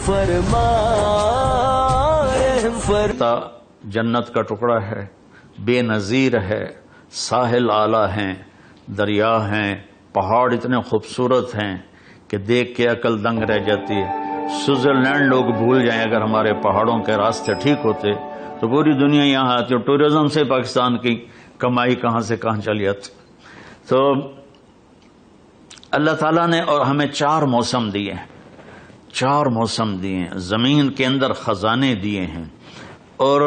فرما رحم فرما۔ جنت کا ٹکڑا ہے، بے نظیر ہے، ساحل اعلیٰ ہیں، دریا ہیں، پہاڑ اتنے خوبصورت ہیں کہ دیکھ کے عقل دنگ رہ جاتی ہے۔ سوئٹزرلینڈ لوگ بھول جائیں اگر ہمارے پہاڑوں کے راستے ٹھیک ہوتے تو پوری دنیا یہاں آتی، اور ٹورزم سے پاکستان کی کمائی کہاں سے کہاں چلی جاتی۔ تو اللہ تعالیٰ نے اور ہمیں 4 موسم دیے ہیں، 4 موسم دیے ہیں، زمین کے اندر خزانے دیے ہیں، اور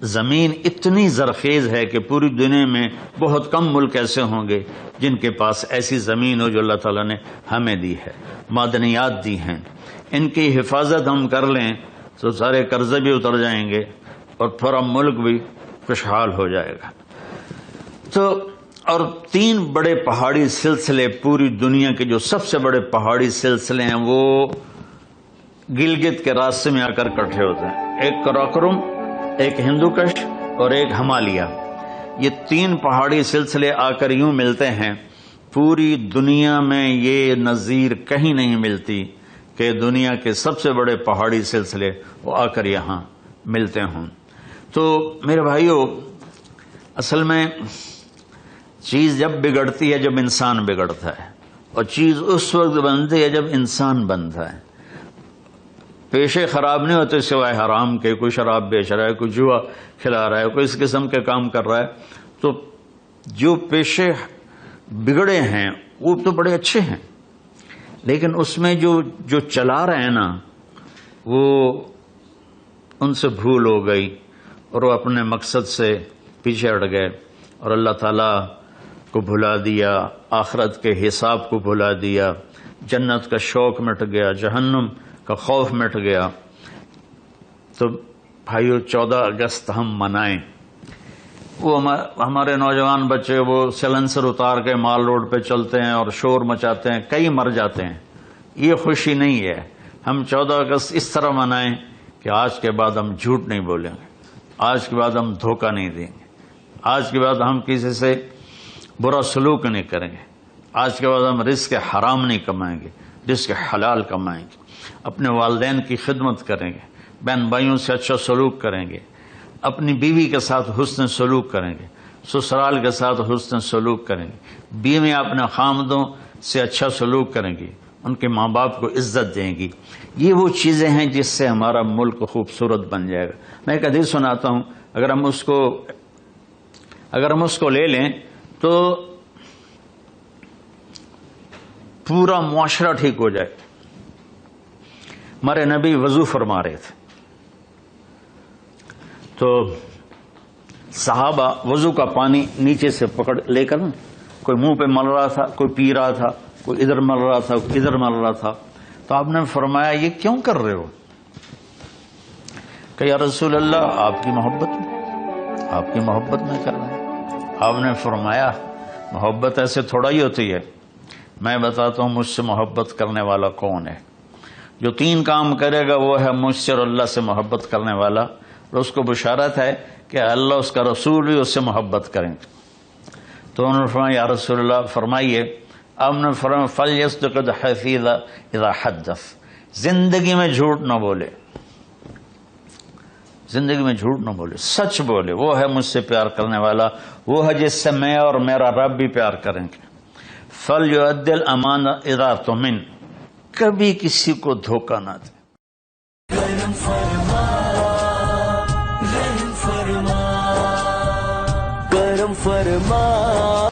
زمین اتنی زرخیز ہے کہ پوری دنیا میں بہت کم ملک ایسے ہوں گے جن کے پاس ایسی زمین ہو جو اللہ تعالیٰ نے ہمیں دی ہے۔ معدنیات دی ہیں، ان کی حفاظت ہم کر لیں تو سارے قرضے بھی اتر جائیں گے اور پورا ملک بھی خوشحال ہو جائے گا۔ تو اور 3 بڑے پہاڑی سلسلے پوری دنیا کے جو سب سے بڑے پہاڑی سلسلے ہیں وہ گلگت کے راستے میں آ کر اکٹھے ہوتے ہیں، ایک کراکرم، ایک ہندوکش اور ایک ہمالیہ۔ یہ 3 پہاڑی سلسلے آ کر یوں ملتے ہیں، پوری دنیا میں یہ نظیر کہیں نہیں ملتی کہ دنیا کے سب سے بڑے پہاڑی سلسلے وہ آ کر یہاں ملتے ہوں۔ تو میرے بھائیو، اصل میں چیز جب بگڑتی ہے جب انسان بگڑتا ہے، اور چیز اس وقت بنتی ہے جب انسان بنتا ہے۔ پیشے خراب نہیں ہوتے سوائے حرام کے، کوئی شراب بیچ رہا ہے، کوئی جوا کھلا رہا ہے، کوئی اس قسم کے کام کر رہا ہے، تو جو پیشے بگڑے ہیں وہ تو بڑے اچھے ہیں، لیکن اس میں جو چلا رہے ہیں نا وہ ان سے بھول ہو گئی اور وہ اپنے مقصد سے پیچھے ہٹ گئے اور اللہ تعالیٰ کو بھلا دیا، آخرت کے حساب کو بھلا دیا، جنت کا شوق مٹ گیا، جہنم کا خوف مٹ گیا۔ تو بھائیو 14 اگست ہم منائیں۔ وہ ہمارے نوجوان بچے وہ سیلنسر اتار کے مال روڈ پہ چلتے ہیں اور شور مچاتے ہیں، کئی مر جاتے ہیں، یہ خوشی نہیں ہے۔ ہم 14 اگست اس طرح منائیں کہ آج کے بعد ہم جھوٹ نہیں بولیں گے، آج کے بعد ہم دھوکہ نہیں دیں گے، آج کے بعد ہم کسی سے برا سلوک نہیں کریں گے، آج کے بعد ہم رزق حرام نہیں کمائیں گے، رزق حلال کمائیں گے، اپنے والدین کی خدمت کریں گے، بہن بھائیوں سے اچھا سلوک کریں گے، اپنی بیوی کے ساتھ حسن سلوک کریں گے، سسرال کے ساتھ حسن سلوک کریں گے، بیوی اپنے خامدوں سے اچھا سلوک کریں گی، ان کے ماں باپ کو عزت دیں گی۔ یہ وہ چیزیں ہیں جس سے ہمارا ملک خوبصورت بن جائے گا۔ میں ایک حدیث سناتا ہوں، اگر ہم اس کو لے لیں تو پورا معاشرہ ٹھیک ہو جائے۔ ہمارے نبی وضو فرما رہے تھے تو صحابہ وضو کا پانی نیچے سے پکڑ لے کر کوئی منہ پہ مل رہا تھا، کوئی پی رہا تھا، کوئی ادھر مل رہا تھا، کوئی ادھر مل رہا تھا۔ تو آپ نے فرمایا یہ کیوں کر رہے ہو؟ کہ یا رسول اللہ آپ کی محبت میں کر رہے ہیں۔ آپ نے فرمایا محبت ایسے تھوڑا ہی ہوتی ہے، میں بتاتا ہوں مجھ سے محبت کرنے والا کون ہے۔ جو 3 کام کرے گا وہ ہے مجھ سے اور اللہ سے محبت کرنے والا، اور اس کو بشارت ہے کہ اللہ اس کا رسول بھی اس سے محبت کریں گے۔ تو انہوں نے فرمایا یا رسول اللہ فرمائیے۔ آپ نے فرمایا فَلْيَصْدِقِ الْحَدِيثَ إِذَا حَدَّثَ، زندگی میں جھوٹ نہ بولے، زندگی میں جھوٹ نہ بولے، سچ بولے۔ وہ ہے مجھ سے پیار کرنے والا، وہ ہے جس سے میں اور میرا رب بھی پیار کریں گے۔ فَلْيُؤَدِّ الْأَمَانَةَ إِذَا اؤْتُمِنَ، کبھی کسی کو دھوکہ نہ دے۔ کرم فرما رحم فرما کرم فرما۔